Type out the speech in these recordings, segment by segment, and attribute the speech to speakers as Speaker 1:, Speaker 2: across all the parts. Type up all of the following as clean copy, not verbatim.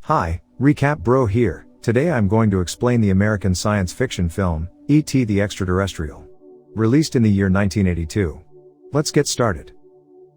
Speaker 1: Hi, Recap Bro here. Today I'm going to explain the American science fiction film, E.T. the Extra-Terrestrial. Released in the year 1982. Let's get started.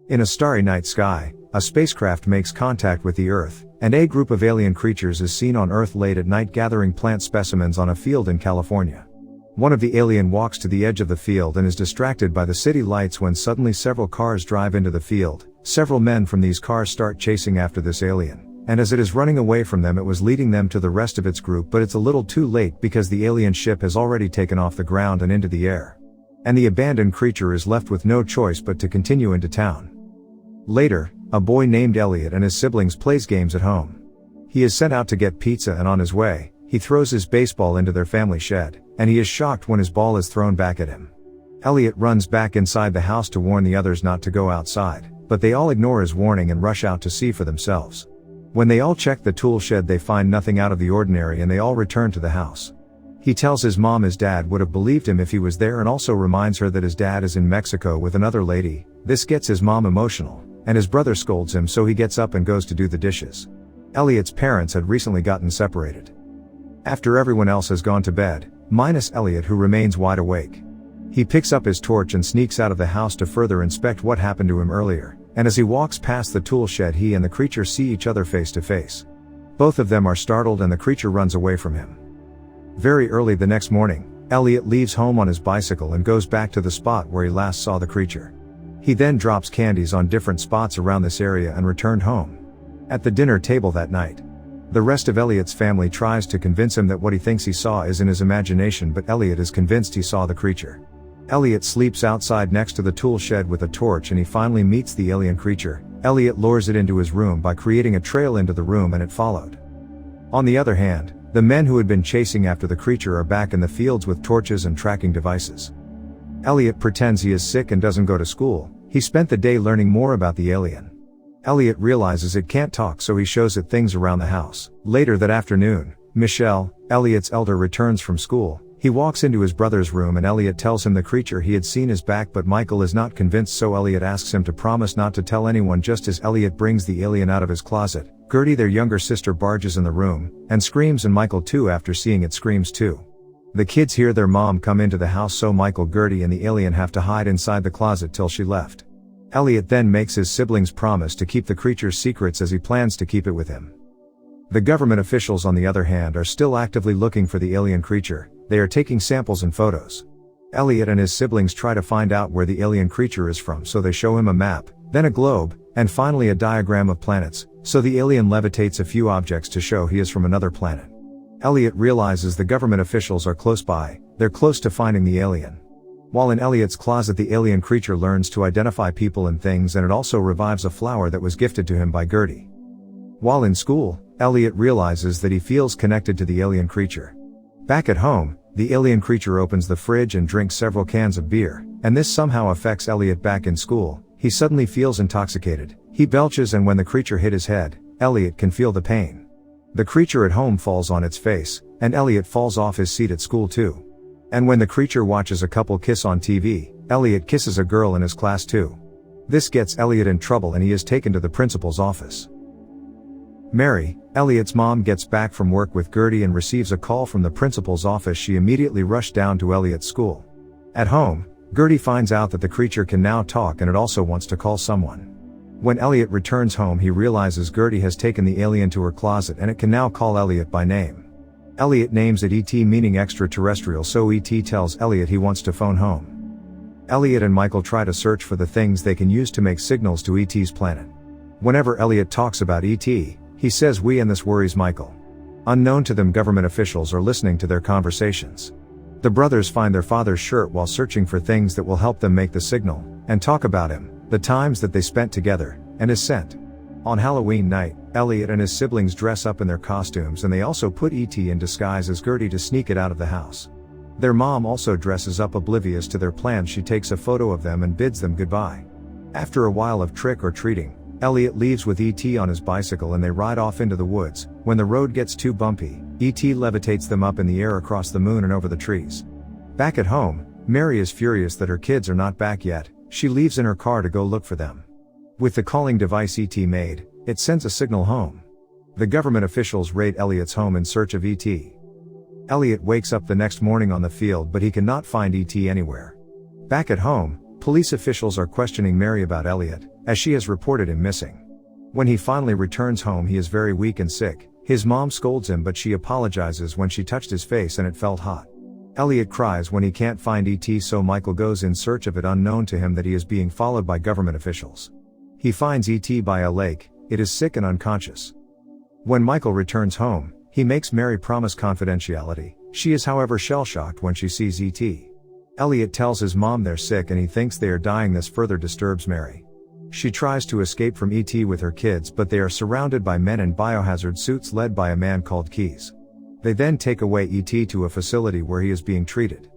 Speaker 1: In a starry night sky, a spacecraft makes contact with the Earth, and a group of alien creatures is seen on Earth late at night gathering plant specimens on a field in California. One of the alien walks to the edge of the field and is distracted by the city lights when suddenly several cars drive into the field. Several men from these cars start chasing after this alien. And as it is running away from them, it was leading them to the rest of its group, but it's a little too late because the alien ship has already taken off the ground and into the air. And the abandoned creature is left with no choice but to continue into town. Later, a boy named Elliot and his siblings plays games at home. He is sent out to get pizza, and on his way, he throws his baseball into their family shed, and he is shocked when his ball is thrown back at him. Elliot runs back inside the house to warn the others not to go outside, but they all ignore his warning and rush out to see for themselves. When they all check the tool shed, they find nothing out of the ordinary, and they all return to the house. He tells his mom his dad would have believed him if he was there, and also reminds her that his dad is in Mexico with another lady. This gets his mom emotional, and his brother scolds him, so he gets up and goes to do the dishes. Elliot's parents had recently gotten separated. After everyone else has gone to bed, minus Elliot, who remains wide awake. He picks up his torch and sneaks out of the house to further inspect what happened to him earlier. And as he walks past the tool shed, he and the creature see each other face to face. Both of them are startled, and the creature runs away from him. Very early the next morning, Elliot leaves home on his bicycle and goes back to the spot where he last saw the creature. He then drops candies on different spots around this area and returned home. At the dinner table that night, the rest of Elliot's family tries to convince him that what he thinks he saw is in his imagination, but Elliot is convinced he saw the creature. Elliot sleeps outside next to the tool shed with a torch, and he finally meets the alien creature. Elliot lures it into his room by creating a trail into the room, and it followed. On the other hand, the men who had been chasing after the creature are back in the fields with torches and tracking devices. Elliot pretends he is sick and doesn't go to school. He spent the day learning more about the alien. Elliot realizes it can't talk, so he shows it things around the house. Later that afternoon, Michelle, Elliot's elder, returns from school. He walks into his brother's room, and Elliot tells him the creature he had seen is back, but Michael is not convinced, so Elliot asks him to promise not to tell anyone. Just as Elliot brings the alien out of his closet, Gertie, their younger sister, barges in the room, and screams, and Michael too, after seeing it, screams too. The kids hear their mom come into the house, so Michael, Gertie, and the alien have to hide inside the closet till she left. Elliot then makes his siblings promise to keep the creature's secrets, as he plans to keep it with him. The government officials, on the other hand, are still actively looking for the alien creature. They are taking samples and photos. Elliot and his siblings try to find out where the alien creature is from, so they show him a map, then a globe, and finally a diagram of planets, so the alien levitates a few objects to show he is from another planet. Elliot realizes the government officials are close by. They're close to finding the alien. While in Elliot's closet, the alien creature learns to identify people and things, and it also revives a flower that was gifted to him by Gertie. While in school, Elliot realizes that he feels connected to the alien creature. Back at home, the alien creature opens the fridge and drinks several cans of beer, and this somehow affects Elliot. Back in school, he suddenly feels intoxicated. He belches, and when the creature hit his head, Elliot can feel the pain. The creature at home falls on its face, and Elliot falls off his seat at school too. And when the creature watches a couple kiss on TV, Elliot kisses a girl in his class too. This gets Elliot in trouble, and he is taken to the principal's office. Mary, Elliot's mom, gets back from work with Gertie and receives a call from the principal's office. She immediately rushed down to Elliot's school. At home, Gertie finds out that the creature can now talk, and it also wants to call someone. When Elliot returns home, he realizes Gertie has taken the alien to her closet, and it can now call Elliot by name. Elliot names it E.T., meaning extraterrestrial, so E.T. tells Elliot he wants to phone home. Elliot and Michael try to search for the things they can use to make signals to E.T.'s planet. Whenever Elliot talks about E.T., he says "we," and this worries Michael. Unknown to them, government officials are listening to their conversations. The brothers find their father's shirt while searching for things that will help them make the signal, and talk about him, the times that they spent together, and his scent. On Halloween night, Elliot and his siblings dress up in their costumes, and they also put E.T. in disguise as Gertie to sneak it out of the house. Their mom also dresses up. Oblivious to their plans, she takes a photo of them and bids them goodbye. After a while of trick-or-treating, Elliot leaves with E.T. on his bicycle, and they ride off into the woods. When the road gets too bumpy, E.T. levitates them up in the air across the moon and over the trees. Back at home, Mary is furious that her kids are not back yet. She leaves in her car to go look for them. With the calling device E.T. made, it sends a signal home. The government officials raid Elliot's home in search of E.T. Elliot wakes up the next morning on the field, but he cannot find E.T. anywhere. Back at home, police officials are questioning Mary about Elliot, as she has reported him missing. When he finally returns home, he is very weak and sick. His mom scolds him, but she apologizes when she touched his face and it felt hot. Elliot cries when he can't find E.T., so Michael goes in search of it, unknown to him that he is being followed by government officials. He finds E.T. by a lake. It is sick and unconscious. When Michael returns home, he makes Mary promise confidentiality. She is however shell-shocked when she sees E.T. Elliot tells his mom they're sick and he thinks they are dying. This further disturbs Mary. She tries to escape from E.T. with her kids, but they are surrounded by men in biohazard suits led by a man called Keys. They then take away E.T. to a facility where he is being treated.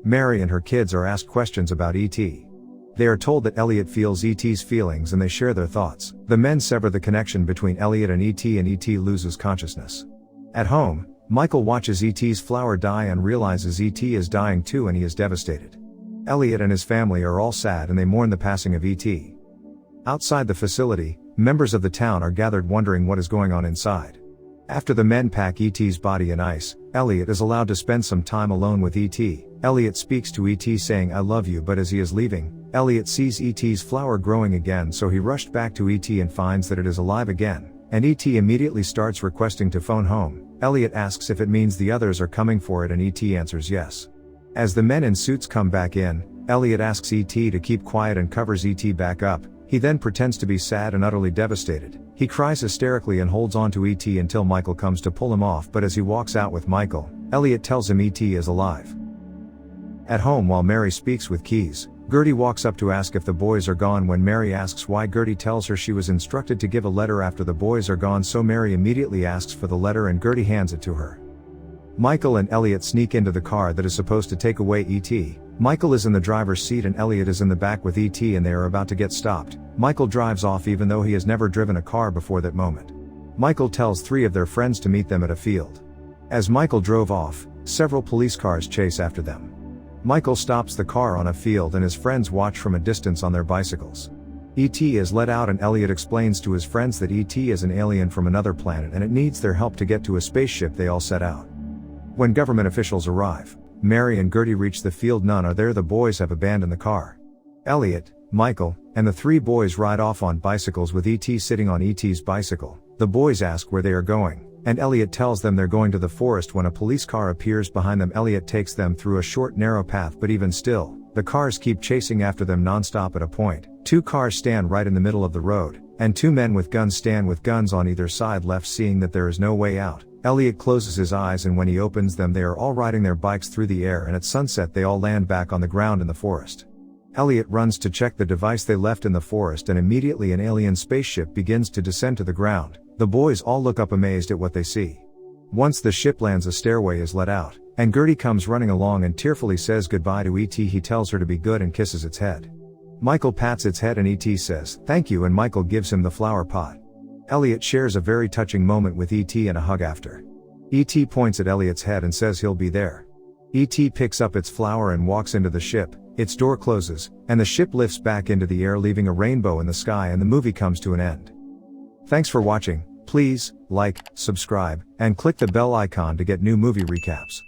Speaker 1: Mary and her kids are asked questions about E.T. They are told that Elliot feels E.T.'s feelings and they share their thoughts. The men sever the connection between Elliot and E.T. loses consciousness. At home, Michael watches E.T.'s flower die and realizes E.T. is dying too, and he is devastated. Elliot and his family are all sad and they mourn the passing of E.T. Outside the facility, members of the town are gathered wondering what is going on inside. After the men pack E.T.'s body in ice, Elliot is allowed to spend some time alone with E.T. Elliot speaks to E.T. saying "I love you," but as he is leaving, Elliot sees E.T.'s flower growing again, so he rushed back to E.T. and finds that it is alive again, and E.T. immediately starts requesting to phone home. Elliot asks if it means the others are coming for it, and E.T. answers yes. As the men in suits come back in, Elliot asks E.T. to keep quiet and covers E.T. back up. He then pretends to be sad and utterly devastated. He cries hysterically and holds on to E.T. until Michael comes to pull him off, but as he walks out with Michael, Elliot tells him E.T. is alive. At home, while Mary speaks with Keys, Gertie walks up to ask if the boys are gone. When Mary asks why, Gertie tells her she was instructed to give a letter after the boys are gone, so Mary immediately asks for the letter and Gertie hands it to her. Michael and Elliot sneak into the car that is supposed to take away E.T. Michael is in the driver's seat and Elliot is in the back with E.T. and they are about to get stopped. Michael drives off even though he has never driven a car before that moment. Michael tells 3 of their friends to meet them at a field. As Michael drove off, several police cars chase after them. Michael stops the car on a field and his friends watch from a distance on their bicycles. E.T. is let out and Elliot explains to his friends that E.T. is an alien from another planet and it needs their help to get to a spaceship. They all set out. When government officials arrive, Mary and Gertie reach the field. None are there. The boys have abandoned the car. Elliot, Michael, and the 3 boys ride off on bicycles with E.T. sitting on E.T.'s bicycle. The boys ask where they are going, and Elliot tells them they're going to the forest. When a police car appears behind them, Elliot takes them through a short narrow path, but even still, the cars keep chasing after them non-stop. At a point, 2 cars stand right in the middle of the road, and 2 men with guns stand with guns on either side left. Seeing that there is no way out, Elliot closes his eyes and when he opens them, they are all riding their bikes through the air, and at sunset they all land back on the ground in the forest. Elliot runs to check the device they left in the forest and immediately an alien spaceship begins to descend to the ground. The boys all look up amazed at what they see. Once the ship lands, a stairway is let out, and Gertie comes running along and tearfully says goodbye to E.T. He tells her to be good and kisses its head. Michael pats its head and E.T. says thank you and Michael gives him the flower pot. Elliot shares a very touching moment with E.T. and a hug after. E.T. points at Elliot's head and says he'll be there. E.T. picks up its flower and walks into the ship. Its door closes, and the ship lifts back into the air, leaving a rainbow in the sky, and the movie comes to an end. Thanks for watching. Please like, subscribe, and click the bell icon to get new movie recaps.